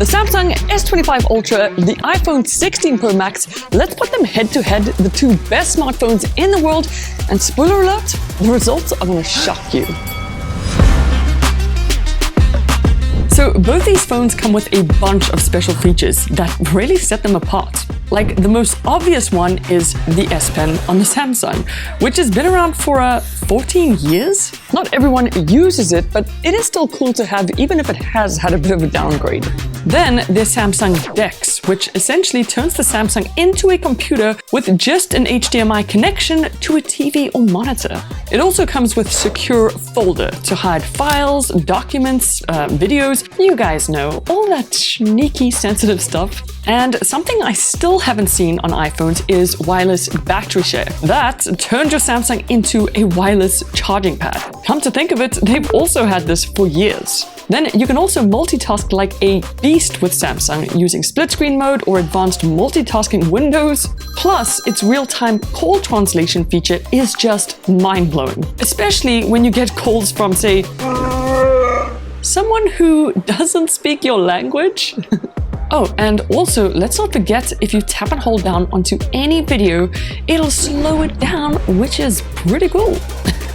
The Samsung S25 Ultra, the iPhone 16 Pro Max, let's put them head to head, the two best smartphones in the world, and spoiler alert, the results are going to shock you. So both these phones come with a bunch of special features that really set them apart. Like, the most obvious one is the S Pen on the Samsung, which has been around for 14 years. Not everyone uses it, but it is still cool to have, even if it has had a bit of a downgrade. Then there's Samsung DeX, which essentially turns the Samsung into a computer with just an HDMI connection to a TV or monitor. It also comes with Secure Folder to hide files, documents, videos. You guys know, all that sneaky sensitive stuff. And something I still haven't seen on iPhones is wireless battery share. That turns your Samsung into a wireless charging pad. Come to think of it, they've also had this for years. Then you can also multitask like a beast with Samsung using split screen mode or advanced multitasking windows. Plus, its real-time call translation feature is just mind-blowing, especially when you get calls from, say, someone who doesn't speak your language. Oh, and also, let's not forget, if you tap and hold down onto any video, it'll slow it down, which is pretty cool.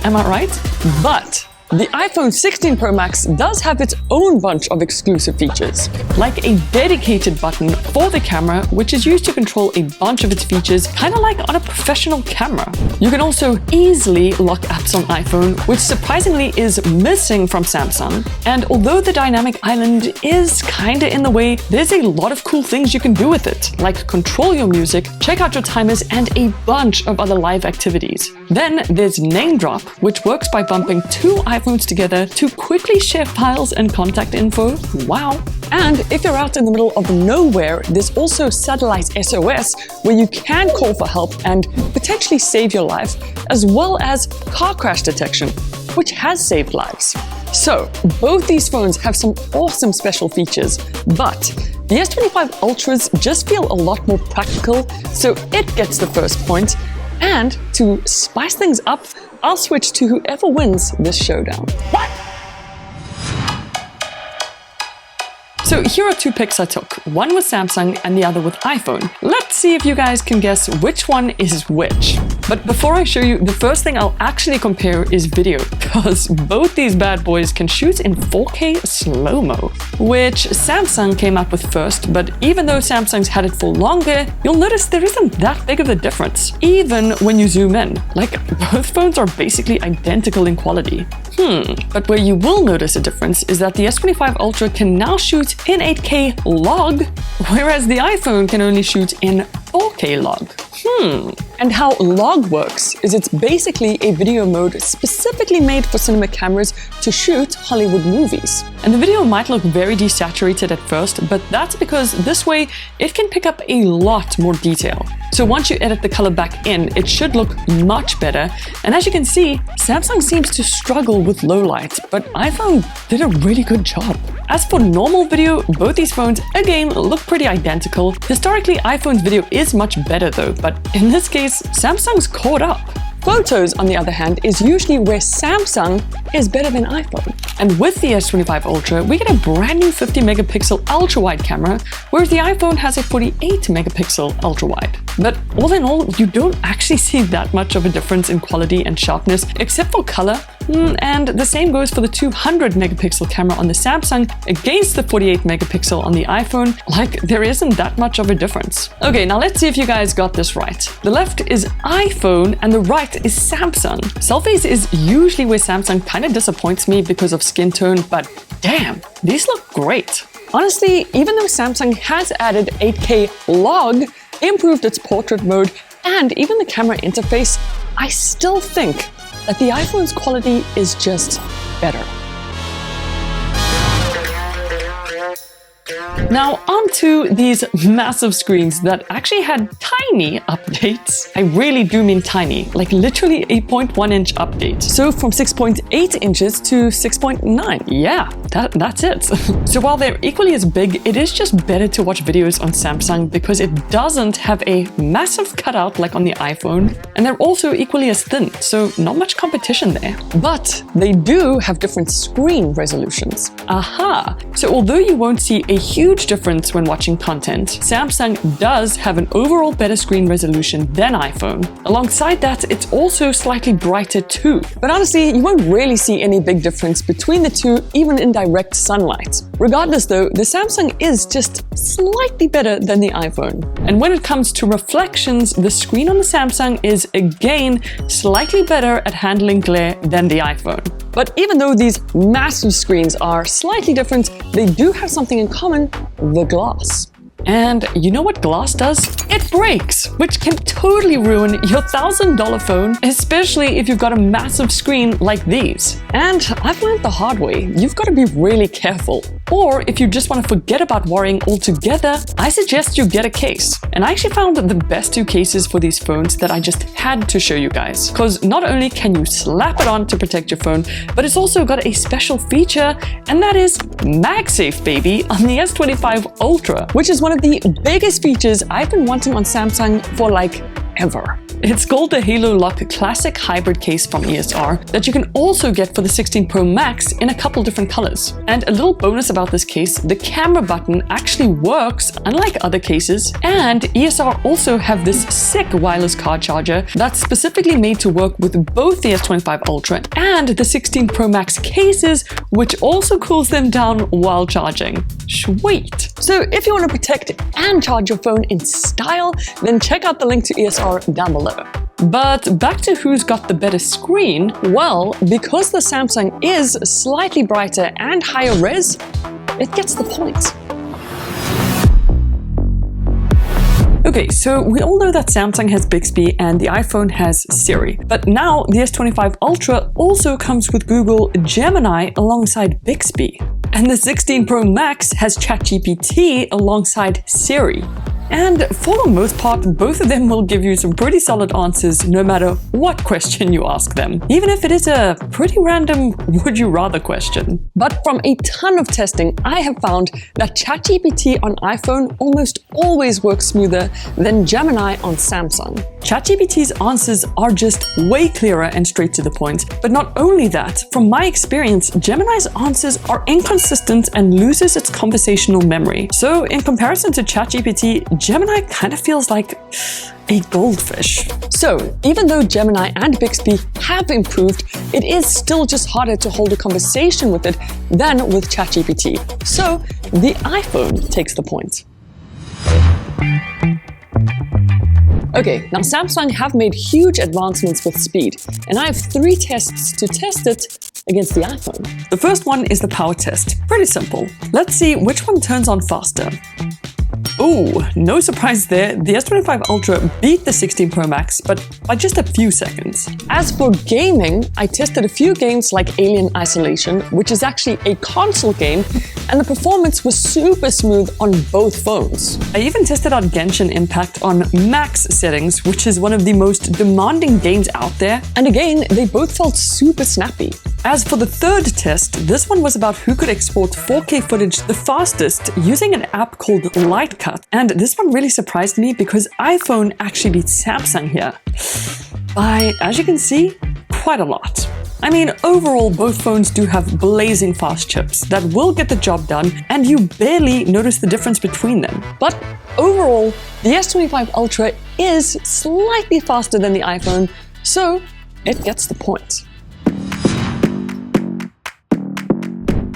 Am I right? But the iPhone 16 Pro Max does have its own bunch of exclusive features, like a dedicated button for the camera, which is used to control a bunch of its features, kind of like on a professional camera. You can also easily lock apps on iPhone, which surprisingly is missing from Samsung. And although the dynamic island is kinda in the way, there's a lot of cool things you can do with it, like control your music, check out your timers, and a bunch of other live activities. Then there's Name Drop, which works by bumping two iPhones together to quickly share files and contact info. Wow. And if you're out in the middle of nowhere, there's also Satellite SOS, where you can call for help and potentially save your life, as well as car crash detection, which has saved lives. So both these phones have some awesome special features, but the S25 Ultras just feel a lot more practical, so it gets the first point. And to spice things up, I'll switch to whoever wins this showdown. What? So here are two picks I took, one with Samsung and the other with iPhone. Let's see if you guys can guess which one is which. But before I show you, the first thing I'll actually compare is video, because both these bad boys can shoot in 4K slow-mo, which Samsung came up with first, but even though Samsung's had it for longer, you'll notice there isn't that big of a difference, even when you zoom in. Like, both phones are basically identical in quality. But where you will notice a difference is that the S25 Ultra can now shoot in 8K log, whereas the iPhone can only shoot in 4K log. And how log works is it's basically a video mode specifically made for cinema cameras to shoot Hollywood movies. And the video might look very desaturated at first, but that's because this way it can pick up a lot more detail. So once you edit the color back in, it should look much better. And as you can see, Samsung seems to struggle with low light, but iPhone did a really good job. As for normal video, both these phones, again, look pretty identical. Historically, iPhone's video is much better though, but in this case, Samsung's caught up. Photos, on the other hand, is usually where Samsung is better than iPhone. And with the S25 Ultra, we get a brand new 50 megapixel ultra-wide camera, whereas the iPhone has a 48 megapixel ultra-wide. But all in all, you don't actually see that much of a difference in quality and sharpness, except for color. And the same goes for the 200 megapixel camera on the Samsung against the 48 megapixel on the iPhone. Like, there isn't that much of a difference. Okay, now let's see if you guys got this right. The left is iPhone and the right is Samsung. Selfies is usually where Samsung kind of disappoints me because of skin tone, but damn, these look great. Honestly, even though Samsung has added 8K log, improved its portrait mode, and even the camera interface, I still think that the iPhone's quality is just better. Now onto these massive screens that actually had tiny updates. I really do mean tiny, like literally a 0.1-inch update. So from 6.8 inches to 6.9. Yeah, that's it. So while they're equally as big, it is just better to watch videos on Samsung because it doesn't have a massive cutout like on the iPhone, and they're also equally as thin, so not much competition there. But they do have different screen resolutions. Aha! So although you won't see a huge difference when watching content, Samsung does have an overall better screen resolution than iPhone. Alongside that, it's also slightly brighter too. But honestly, you won't really see any big difference between the two, even in direct sunlight. Regardless though, the Samsung is just slightly better than the iPhone. And when it comes to reflections, the screen on the Samsung is again slightly better at handling glare than the iPhone. But even though these massive screens are slightly different, they do have something in common: the glass. And you know what glass does? It breaks, which can totally ruin your $1,000 phone, especially if you've got a massive screen like these. And I've learned the hard way, you've got to be really careful. Or if you just want to forget about worrying altogether, I suggest you get a case. And I actually found the best two cases for these phones that I just had to show you guys. Because not only can you slap it on to protect your phone, but it's also got a special feature, and that is MagSafe, baby, on the S25 Ultra, which is one of the biggest features I've been wanting on Samsung for like ever. It's called the Halo Lock Classic Hybrid Case from ESR that you can also get for the 16 Pro Max in a couple different colors. And a little bonus about this case, the camera button actually works unlike other cases, and ESR also have this sick wireless car charger that's specifically made to work with both the S25 Ultra and the 16 Pro Max cases, which also cools them down while charging. Sweet! So if you want to protect and charge your phone in style, then check out the link to ESR down below. But back to who's got the better screen, well, because the Samsung is slightly brighter and higher res, it gets the point. Okay, so we all know that Samsung has Bixby and the iPhone has Siri. But now the S25 Ultra also comes with Google Gemini alongside Bixby. And the 16 Pro Max has ChatGPT alongside Siri. And for the most part, both of them will give you some pretty solid answers no matter what question you ask them, even if it is a pretty random would you rather question. But from a ton of testing, I have found that ChatGPT on iPhone almost always works smoother than Gemini on Samsung. ChatGPT's answers are just way clearer and straight to the point. But not only that, from my experience, Gemini's answers are inconsistent and loses its conversational memory. So in comparison to ChatGPT, Gemini kind of feels like a goldfish. So even though Gemini and Bixby have improved, it is still just harder to hold a conversation with it than with ChatGPT. So the iPhone takes the point. Okay, now Samsung have made huge advancements with speed, and I have 3 tests to test it against the iPhone. The first one is the power test. Pretty simple. Let's see which one turns on faster. Ooh, no surprise there, the S25 Ultra beat the 16 Pro Max, but by just a few seconds. As for gaming, I tested a few games like Alien Isolation, which is actually a console game, and the performance was super smooth on both phones. I even tested out Genshin Impact on max settings, which is one of the most demanding games out there, and again, they both felt super snappy. As for the third test, this one was about who could export 4K footage the fastest using an app called Lightcut. And this one really surprised me because iPhone actually beat Samsung here by, as you can see, quite a lot. I mean, overall, both phones do have blazing fast chips that will get the job done, and you barely notice the difference between them. But overall, the S25 Ultra is slightly faster than the iPhone, so it gets the point.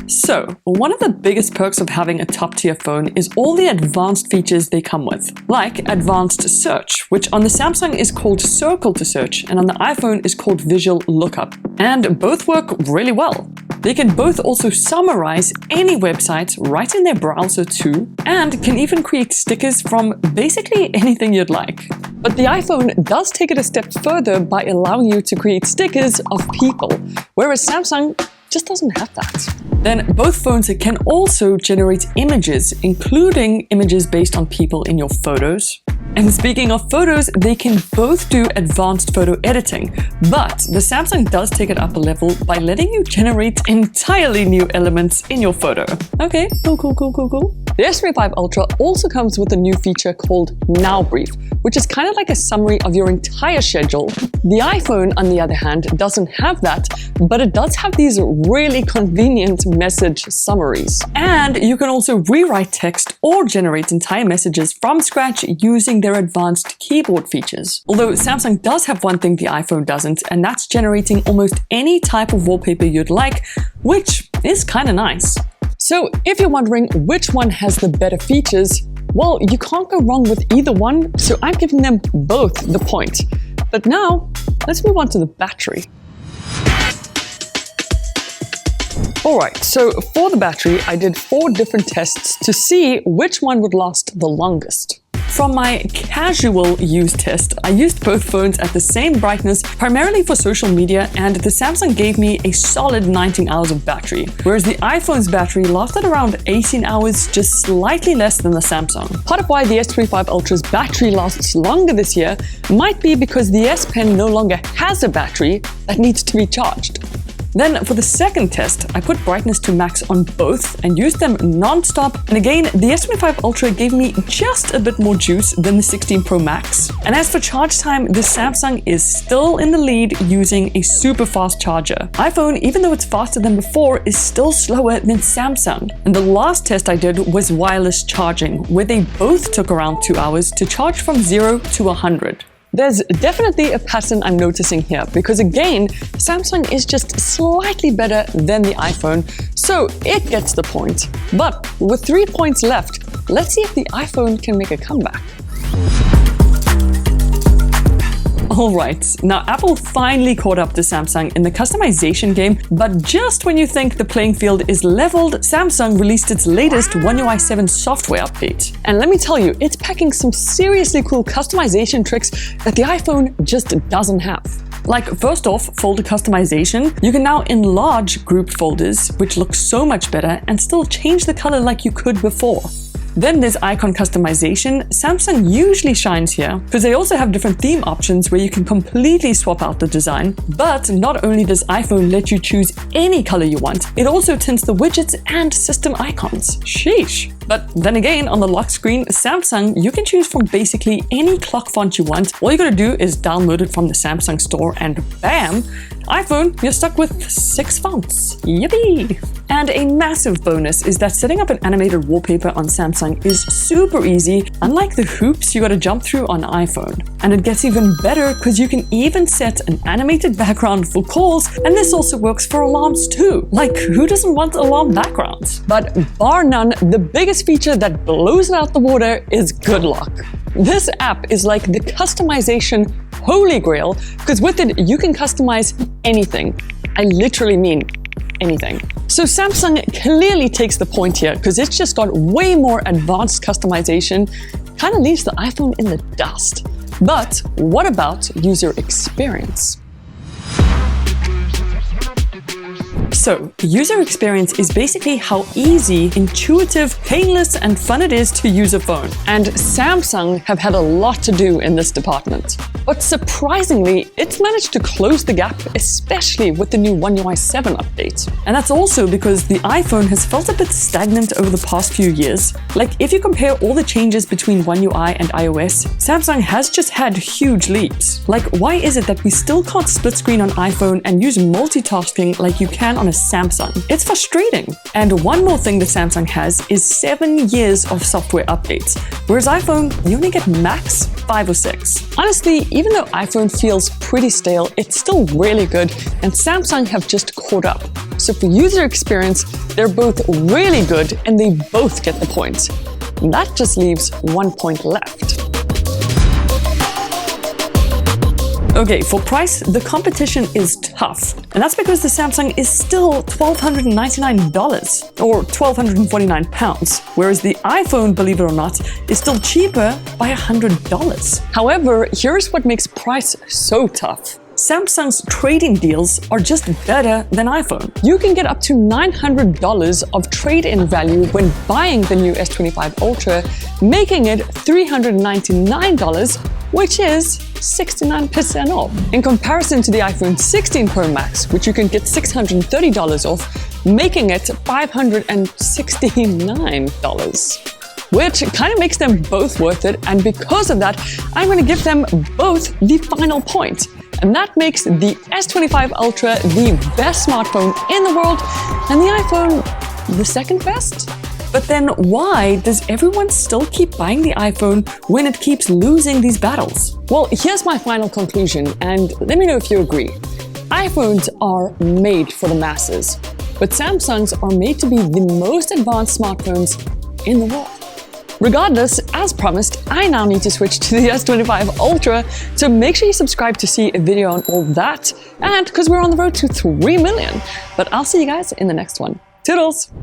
So, one of the biggest perks of having a top-tier phone is all the advanced features they come with, like advanced search, which on the Samsung is called Circle to Search, and on the iPhone is called Visual Lookup. And both work really well. They can both also summarize any website right in their browser too, and can even create stickers from basically anything you'd like. But the iPhone does take it a step further by allowing you to create stickers of people, whereas Samsung just doesn't have that. Then both phones can also generate images, including images based on people in your photos. And speaking of photos, they can both do advanced photo editing, but the Samsung does take it up a level by letting you generate entirely new elements in your photo. Okay, cool. The S25 Ultra also comes with a new feature called Now Brief, which is kind of like a summary of your entire schedule. The iPhone, on the other hand, doesn't have that, but it does have these really convenient message summaries. And you can also rewrite text or generate entire messages from scratch using their advanced keyboard features. Although Samsung does have one thing the iPhone doesn't, and that's generating almost any type of wallpaper you'd like, which is kind of nice. So if you're wondering which one has the better features, well, you can't go wrong with either one, so I'm giving them both the point. But now, let's move on to the battery. Alright, so for the battery, I did 4 different tests to see which one would last the longest. From my casual use test, I used both phones at the same brightness, primarily for social media, and the Samsung gave me a solid 19 hours of battery, whereas the iPhone's battery lasted around 18 hours, just slightly less than the Samsung. Part of why the S25 Ultra's battery lasts longer this year might be because the S Pen no longer has a battery that needs to be charged. Then for the second test, I put brightness to max on both and used them non-stop. And again, the S25 Ultra gave me just a bit more juice than the 16 Pro Max. And as for charge time, the Samsung is still in the lead using a super fast charger. iPhone, even though it's faster than before, is still slower than Samsung. And the last test I did was wireless charging, where they both took around 2 hours to charge from 0 to 100. There's definitely a pattern I'm noticing here because again, Samsung is just slightly better than the iPhone, so it gets the point. But with 3 points left, let's see if the iPhone can make a comeback. Alright, now Apple finally caught up to Samsung in the customization game, but just when you think the playing field is leveled, Samsung released its latest One UI 7 software update. And let me tell you, it's packing some seriously cool customization tricks that the iPhone just doesn't have. Like, first off, folder customization. You can now enlarge grouped folders, which looks so much better, and still change the color like you could before. Then there's icon customization. Samsung usually shines here because they also have different theme options where you can completely swap out the design. But not only does iPhone let you choose any color you want, it also tints the widgets and system icons. Sheesh. But then again, on the lock screen, Samsung, you can choose from basically any clock font you want. All you gotta do is download it from the Samsung store and bam! iPhone, you're stuck with 6 fonts. Yippee! And a massive bonus is that setting up an animated wallpaper on Samsung is super easy, unlike the hoops you gotta jump through on iPhone. And it gets even better because you can even set an animated background for calls, and this also works for alarms too. Like, who doesn't want alarm backgrounds? But bar none, the biggest feature that blows it out the water is Good Lock. This app is like the customization holy grail because with it you can customize anything. I literally mean anything. So Samsung clearly takes the point here because it's just got way more advanced customization, kind of leaves the iPhone in the dust. But what about user experience? So, user experience is basically how easy, intuitive, painless, and fun it is to use a phone. And Samsung have had a lot to do in this department. But surprisingly, it's managed to close the gap, especially with the new One UI 7 update. And that's also because the iPhone has felt a bit stagnant over the past few years. Like, if you compare all the changes between One UI and iOS, Samsung has just had huge leaps. Like, why is it that we still can't split screen on iPhone and use multitasking like you can on a Samsung? It's frustrating. And one more thing that Samsung has is 7 years of software updates, whereas iPhone, you only get max 5 or 6. Honestly, even though iPhone feels pretty stale, it's still really good, and Samsung have just caught up. So for user experience, they're both really good and they both get the points. And that just leaves 1 point left. Okay, for price, the competition is tough. And that's because the Samsung is still $1,299 or £1,249, whereas the iPhone, believe it or not, is still cheaper by $100. However, here's what makes price so tough. Samsung's trading deals are just better than iPhone. You can get up to $900 of trade-in value when buying the new S25 Ultra, making it $399, which is 69% off. In comparison to the iPhone 16 Pro Max, which you can get $630 off, making it $569. Which kind of makes them both worth it, and because of that, I'm going to give them both the final point. And that makes the S25 Ultra the best smartphone in the world, and the iPhone the second best? But then why does everyone still keep buying the iPhone when it keeps losing these battles? Well, here's my final conclusion, and let me know if you agree. iPhones are made for the masses, but Samsungs are made to be the most advanced smartphones in the world. Regardless, as promised, I now need to switch to the S25 Ultra, so make sure you subscribe to see a video on all that, and because we're on the road to 3 million. But I'll see you guys in the next one. Toodles!